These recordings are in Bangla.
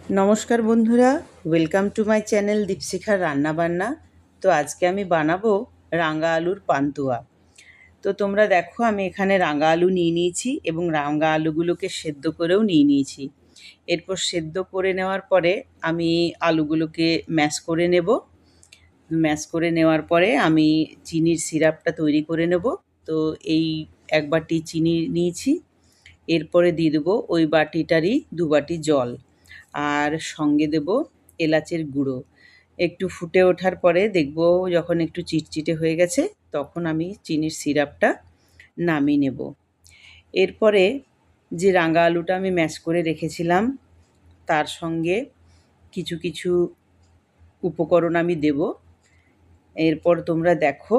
নমস্কার বন্ধুরা, ওয়েলকাম টু মাই চ্যানেল দীপশিখার রান্নাবান্না। তো আজকে আমি বানাবো রাঙা আলুর পান্তুয়া। তো তোমরা দেখো, আমি এখানে রাঙা আলু নিয়ে নিয়েছি এবং রাঙা আলুগুলোকে সেদ্ধ করেও নিয়ে নিয়েছি। এরপর সেদ্ধ করে নেওয়ার পরে আমি আলুগুলোকে ম্যাশ করে নেব। ম্যাশ করে নেওয়ার পরে আমি চিনির সিরাপটা তৈরি করে নেব। তো এই 1 বাটি চিনি নিয়েছি। এরপরে দিয়ে দেবো ওই বাটিটারই 2 বাটি জল, আর সঙ্গে দেব এলাচের গুঁড়ো। একটু ফুটে ওঠার পরে দেখব যখন একটু চিটচিটে হয়ে গেছে, তখন আমি চিনির সিরাপটা নামিয়ে নেব। এরপরে যে রাঙা আলুটা আমি ম্যাশ করে রেখেছিলাম, তার সঙ্গে কিছু কিছু উপকরণ আমি দেব। এরপর তোমরা দেখো,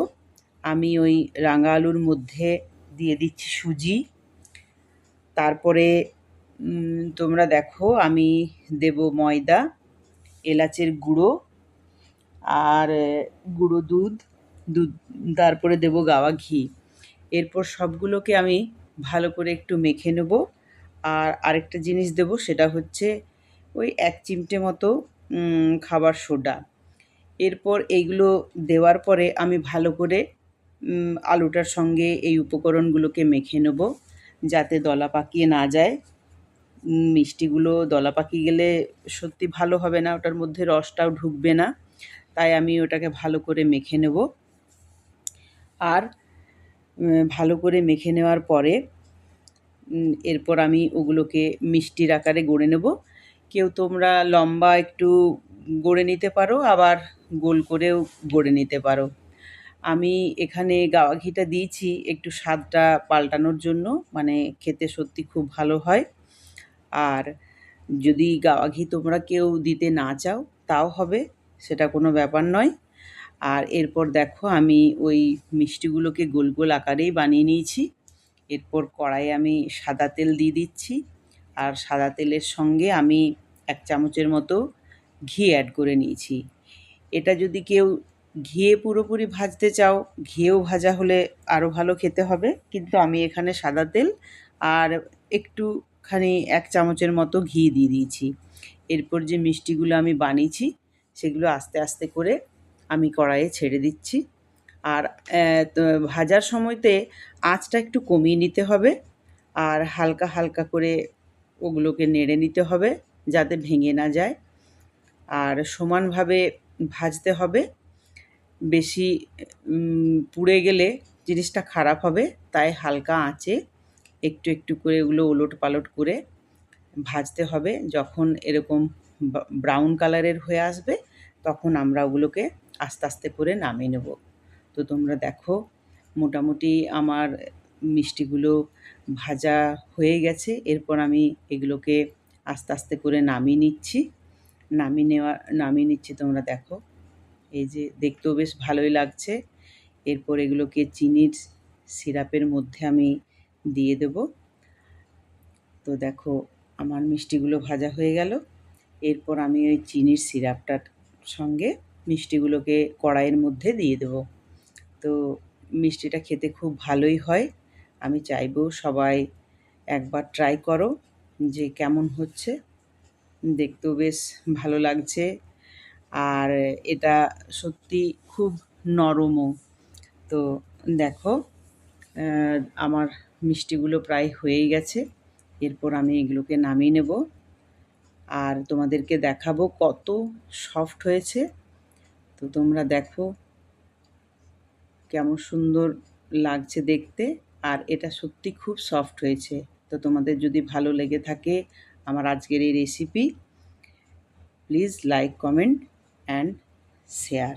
আমি ওই রাঙা আলুর মধ্যে দিয়ে দিচ্ছি সুজি। তারপরে তোমরা দেখো, আমি দেব ময়দা, এলাচের গুঁড়ো, আর গুঁড়ো দুধ, তারপরে দেব গাওয়া ঘি। এরপর সবগুলোকে আমি ভালো করে একটু মেখে নেব। আর আরেকটা জিনিস দেব, সেটা হচ্ছে ওই 1 চিমটে মতো খাবার সোডা। এরপর এইগুলো দেওয়ার পরে আমি ভালো করে আলুটার সঙ্গে এই উপকরণগুলোকে মেখে নেব, যাতে দলা পাকিয়ে না যায়। মিষ্টিগুলো দলা পাকিয়ে গেলে সত্যি ভালো হবে না, ওটার মধ্যে রসটাও ঢুকবে না। তাই আমি ওটাকে ভালো করে মেখে নেব। আর ভালো করে মেখে নেওয়ার পরে এরপর আমি ওগুলোকে মিষ্টির আকারে গড়ে নেব। কেউ তোমরা লম্বা একটু গড়ে নিতে পারো, আবার গোল করেও গড়ে নিতে পারো। আমি এখানে গাওয়া ঘিটা দিয়েছি একটু স্বাদটা পাল্টানোর জন্য, মানে খেতে সত্যি খুব ভালো হয়। আর যদি গাওয়া ঘি তোমরা কেউ দিতে না চাও, তাও হবে, সেটা কোনো ব্যাপার নয়। আর এরপর দেখো, আমি ওই মিষ্টিগুলোকে গোল গোল আকারেই বানিয়ে নিয়েছি। এরপর কড়াইয়ে আমি সাদা তেল দিয়ে দিচ্ছি, আর সাদা তেলের সঙ্গে আমি 1 চামচের মতো ঘি অ্যাড করে নিয়েছি। এটা যদি কেউ ঘিয়ে পুরোপুরি ভাজতে চাও, ঘিয়েও ভাজা হলে আরও ভালো খেতে হবে, কিন্তু আমি এখানে সাদা তেল আর একটুখানি 1 চামচের মতো ঘি দিয়ে দিয়েছি। এরপর যে মিষ্টিগুলো আমি বানিয়েছি, সেগুলো আস্তে আস্তে করে আমি কড়াইয়ে ছেড়ে দিচ্ছি। আর তো ভাজার সময়তে আঁচটা একটু কমিয়ে নিতে হবে, আর হালকা হালকা করে ওগুলোকে নেড়ে নিতে হবে, যাতে ভেঙে না যায়। আর সমানভাবে ভাজতে হবে। বেশি পুড়ে গেলে জিনিসটা খারাপ হবে, তাই হালকা আঁচে একটু একটু করে ওগুলো ওলটপালট করে ভাজতে হবে। যখন এরকম ব্রাউন কালারের হয়ে আসবে, তখন আমরা ওগুলোকে আস্তে আস্তে করে নামিয়ে নেব। তো তোমরা দেখো, মোটামুটি আমার মিষ্টিগুলো ভাজা হয়ে গেছে। এরপর আমি এগুলোকে আস্তে আস্তে করে নামিয়ে নিচ্ছি। তোমরা দেখো, এই যে দেখতেও বেশ ভালোই লাগছে। এরপর এগুলোকে চিনির সিরাপের মধ্যে আমি দিয়ে দেব। তো দেখো, আমার মিষ্টিগুলো ভাজা হয়ে গেল। এরপর আমি ওই চিনির সিরাপটার সঙ্গে মিষ্টিগুলোকে কড়াইয়ের মধ্যে দিয়ে দেব। তো মিষ্টিটা খেতে খুব ভালোই হয়। আমি চাইবো সবাই একবার ট্রাই করো যে কেমন হচ্ছে। দেখতেও বেশ ভালো লাগছে, আর এটা সত্যি খুব নরমও। তো দেখো, আমার মিষ্টিগুলো প্রায় হয়েই গেছে। এরপর আমি এগুলোকে নামিয়ে নেব, আর তোমাদেরকে দেখাবো কত সফট হয়েছে। তো তোমরা দেখো কেমন সুন্দর লাগছে দেখতে, আর এটা সত্যি খুব সফট হয়েছে। তো তোমাদের যদি ভালো লেগে থাকে আমার আজকের এই recipe, please like, comment and share.